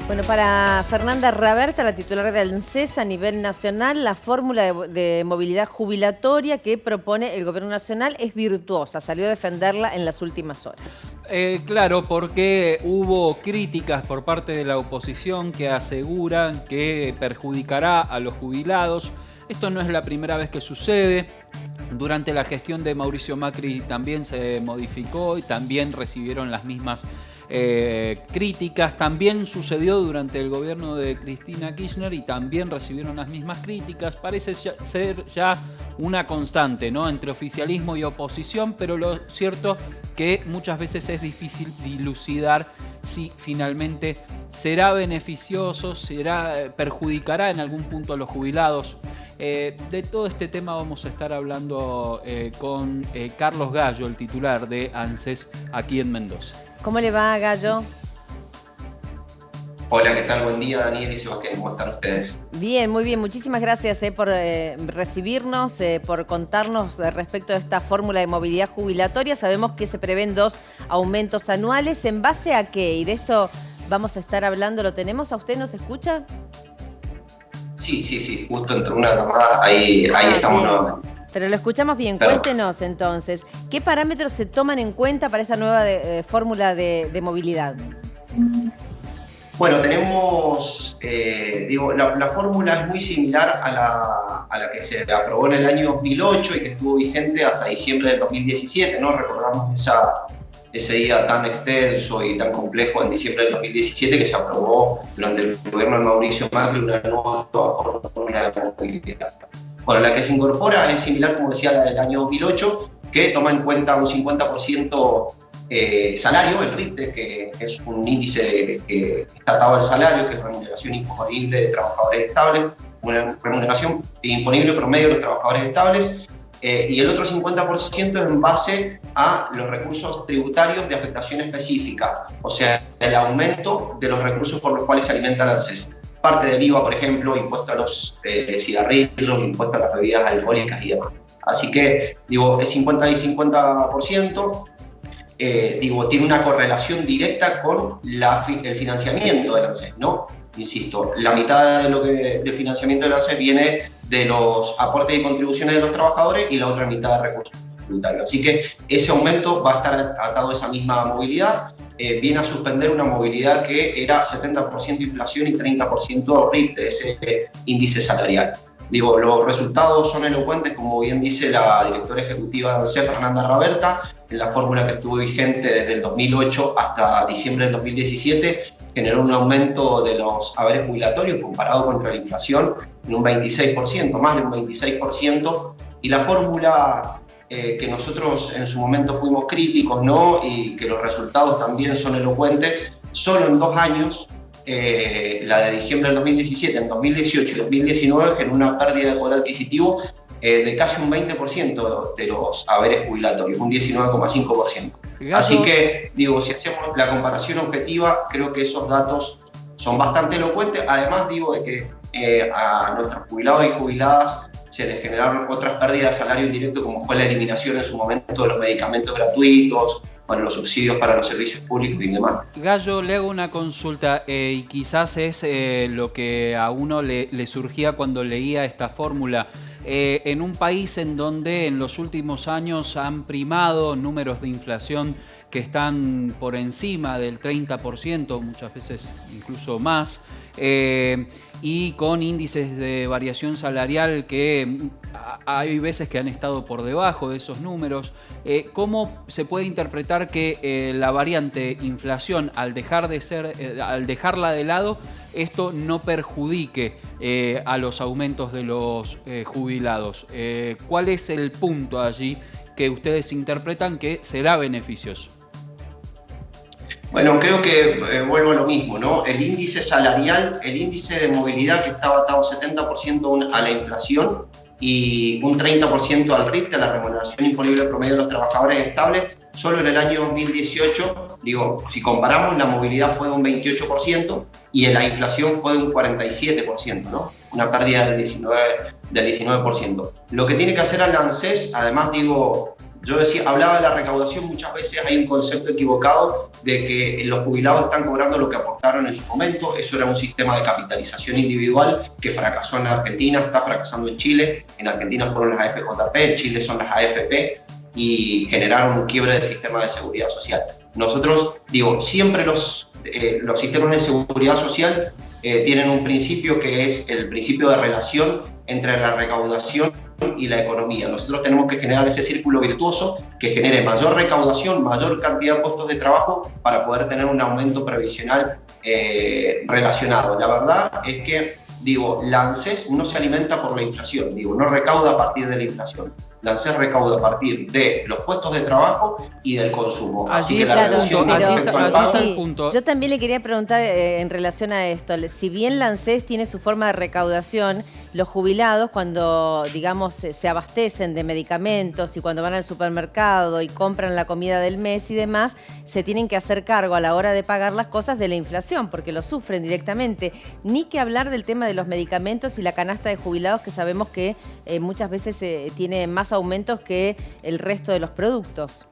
Bueno, para Fernanda Raberta, la titular de ANSES a nivel nacional, la fórmula de movilidad jubilatoria que propone el Gobierno Nacional es virtuosa. Salió a defenderla en las últimas horas. Claro, porque hubo críticas por parte de la oposición que aseguran que perjudicará a los jubilados. Esto no es la primera vez que sucede. Durante la gestión de Mauricio Macri también se modificó y también recibieron las mismas críticas. También sucedió durante el gobierno de Cristina Kirchner y también recibieron las mismas críticas. Parece ser ya una constante, ¿no?, entre oficialismo y oposición, pero lo cierto que muchas veces es difícil dilucidar si finalmente será beneficioso, perjudicará en algún punto a los jubilados. De todo este tema vamos a estar hablando con Carlos Gallo, el titular de ANSES aquí en Mendoza. ¿Cómo le va, Gallo? Hola, ¿qué tal? Buen día, Daniel y Sebastián. ¿Cómo están ustedes? Bien, muy bien. Muchísimas gracias por recibirnos, por contarnos respecto a esta fórmula de movilidad jubilatoria. Sabemos que se prevén 2 aumentos anuales. ¿En base a qué? Y de esto vamos a estar hablando. ¿Lo tenemos? ¿A usted nos escucha? Sí. Justo entre una llamada, ahí estamos bien. nuevamente. Pero lo escuchamos bien. Claro. Cuéntenos entonces, ¿qué parámetros se toman en cuenta para esta nueva fórmula de movilidad? Bueno, tenemos, la fórmula es muy similar a la que se aprobó en el año 2008 y que estuvo vigente hasta diciembre del 2017, ¿no? Recordamos ese día tan extenso y tan complejo en diciembre del 2017 que se aprobó durante el gobierno de Mauricio Macri una nueva fórmula de movilidad. Bueno, la que se incorpora es similar, como decía, a la del año 2008, que toma en cuenta un 50% salario, el RITE, que es un índice que está atado al salario, que es remuneración imponible de trabajadores estables, una remuneración imponible promedio de los trabajadores estables, y el otro 50% es en base a los recursos tributarios de afectación específica, o sea, el aumento de los recursos por los cuales se alimenta la ANSES. Parte del IVA, por ejemplo, impuesto a los cigarrillos, impuesto a las bebidas alcohólicas y demás. Así que, es 50 y 50%. Tiene una correlación directa con el financiamiento de la ANSES, ¿no? Insisto, la mitad del financiamiento de la ANSES viene de los aportes y contribuciones de los trabajadores y la otra mitad de recursos tributarios. Así que ese aumento va a estar atado a esa misma movilidad. Viene a suspender una movilidad que era 70% inflación y 30% RIT de ese índice salarial. Los resultados son elocuentes, como bien dice la directora ejecutiva de ANSES, Fernanda Raberta, en la fórmula que estuvo vigente desde el 2008 hasta diciembre del 2017, generó un aumento de los haberes jubilatorios comparado contra la inflación en un 26%, más de un 26%, y la fórmula que nosotros en su momento fuimos críticos, ¿no?, y que los resultados también son elocuentes, solo en 2 años, la de diciembre del 2017, en 2018 y 2019, generó una pérdida de poder adquisitivo de casi un 20% de los haberes jubilatorios, un 19,5%. Así que, si hacemos la comparación objetiva, creo que esos datos son bastante elocuentes. Además, de que a nuestros jubilados y jubiladas se les generaron otras pérdidas de salario indirecto, como fue la eliminación en su momento de los medicamentos gratuitos, los subsidios para los servicios públicos y demás. Gallo, le hago una consulta y quizás es lo que a uno le surgía cuando leía esta fórmula. En un país en donde en los últimos años han primado números de inflación que están por encima del 30%, muchas veces incluso más, y con índices de variación salarial que hay veces que han estado por debajo de esos números, ¿cómo se puede interpretar que la variante inflación, al dejarla de lado, esto no perjudique a los aumentos de los jubilados? ¿Cuál es el punto allí que ustedes interpretan que será beneficioso? Bueno, creo que vuelvo a lo mismo, ¿no? El índice salarial, el índice de movilidad que estaba atado 70% a la inflación y un 30% al RIT, a la remuneración imponible promedio de los trabajadores estables, solo en el año 2018, si comparamos, la movilidad fue de un 28% y la inflación fue de un 47%, ¿no? Una pérdida del 19%. Lo que tiene que hacer el ANSES, además, Yo hablaba de la recaudación, muchas veces hay un concepto equivocado de que los jubilados están cobrando lo que aportaron en su momento. Eso era un sistema de capitalización individual que fracasó en Argentina, está fracasando en Chile. En Argentina fueron las AFJP, en Chile son las AFP y generaron un quiebre del sistema de seguridad social. Nosotros, siempre los sistemas de seguridad social tienen un principio que es el principio de relación entre la recaudación y la economía. Nosotros tenemos que generar ese círculo virtuoso que genere mayor recaudación, mayor cantidad de puestos de trabajo para poder tener un aumento previsional relacionado. La verdad es que, la ANSES no se alimenta por la inflación, no recauda a partir de la inflación. La ANSES recauda a partir de los puestos de trabajo y del consumo. Así que está el punto. Yo también le quería preguntar en relación a esto. Si bien la ANSES tiene su forma de recaudación, los jubilados cuando, digamos, se abastecen de medicamentos y cuando van al supermercado y compran la comida del mes y demás, se tienen que hacer cargo a la hora de pagar las cosas de la inflación, porque lo sufren directamente. Ni que hablar del tema de los medicamentos y la canasta de jubilados, que sabemos que muchas veces tiene más aumentos que el resto de los productos.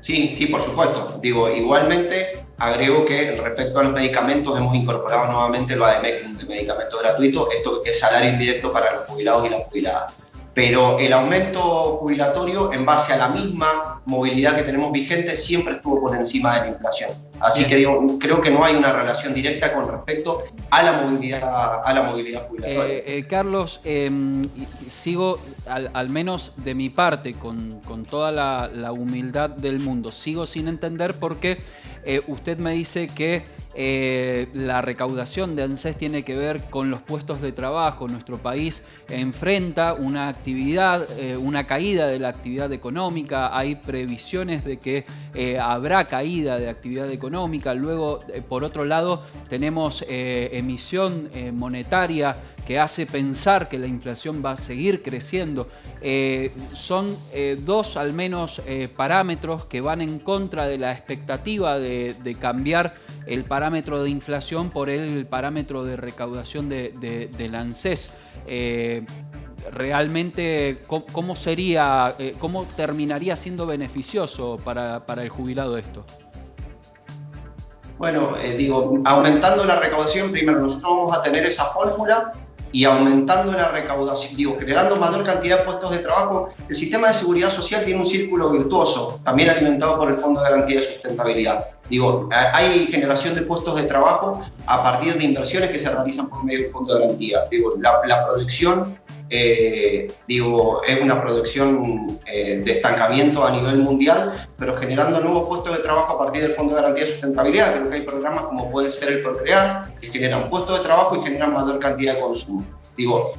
Sí, por supuesto. Igualmente agrego que respecto a los medicamentos hemos incorporado nuevamente lo ADMEC de medicamento gratuito, esto que es salario indirecto para los jubilados y las jubiladas. Pero el aumento jubilatorio, en base a la misma movilidad que tenemos vigente, siempre estuvo por encima de la inflación. Así que creo que no hay una relación directa con respecto a la movilidad jubilatoria. Carlos, sigo, al menos de mi parte, con toda la humildad del mundo, sigo sin entender por qué usted me dice que la recaudación de ANSES tiene que ver con los puestos de trabajo. Nuestro país enfrenta una actividad, una caída de la actividad económica. Hay previsiones de que habrá caída de actividad económica. Luego, por otro lado, tenemos emisión monetaria que hace pensar que la inflación va a seguir creciendo. Son dos, al menos, parámetros que van en contra de la expectativa de cambiar el parámetro de inflación por el parámetro de recaudación del ANSES. Realmente, ¿cómo terminaría siendo beneficioso para el jubilado esto? Bueno, aumentando la recaudación, primero nosotros vamos a tener esa fórmula y aumentando la recaudación, generando mayor cantidad de puestos de trabajo. El sistema de seguridad social tiene un círculo virtuoso, también alimentado por el Fondo de Garantía de Sustentabilidad. Hay generación de puestos de trabajo a partir de inversiones que se realizan por medio del Fondo de Garantía. La producción, es una producción de estancamiento a nivel mundial, pero generando nuevos puestos de trabajo a partir del Fondo de Garantía de Sustentabilidad. Creo que hay programas como puede ser el Procrear, que generan puestos de trabajo y generan mayor cantidad de consumo.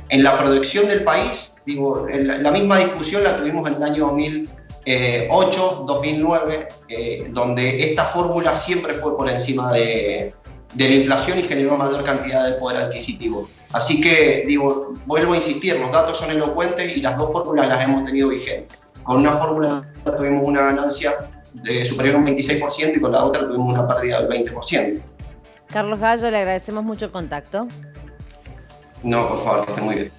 En la producción del país, la misma discusión la tuvimos en el año 2008, 2009, donde esta fórmula siempre fue por encima de la inflación y generó mayor cantidad de poder adquisitivo. Así que, vuelvo a insistir, los datos son elocuentes y las dos fórmulas las hemos tenido vigentes. Con una fórmula tuvimos una ganancia superior a un 26% y con la otra tuvimos una pérdida del 20%. Carlos Gallo, le agradecemos mucho el contacto. No, por favor, que esté muy bien.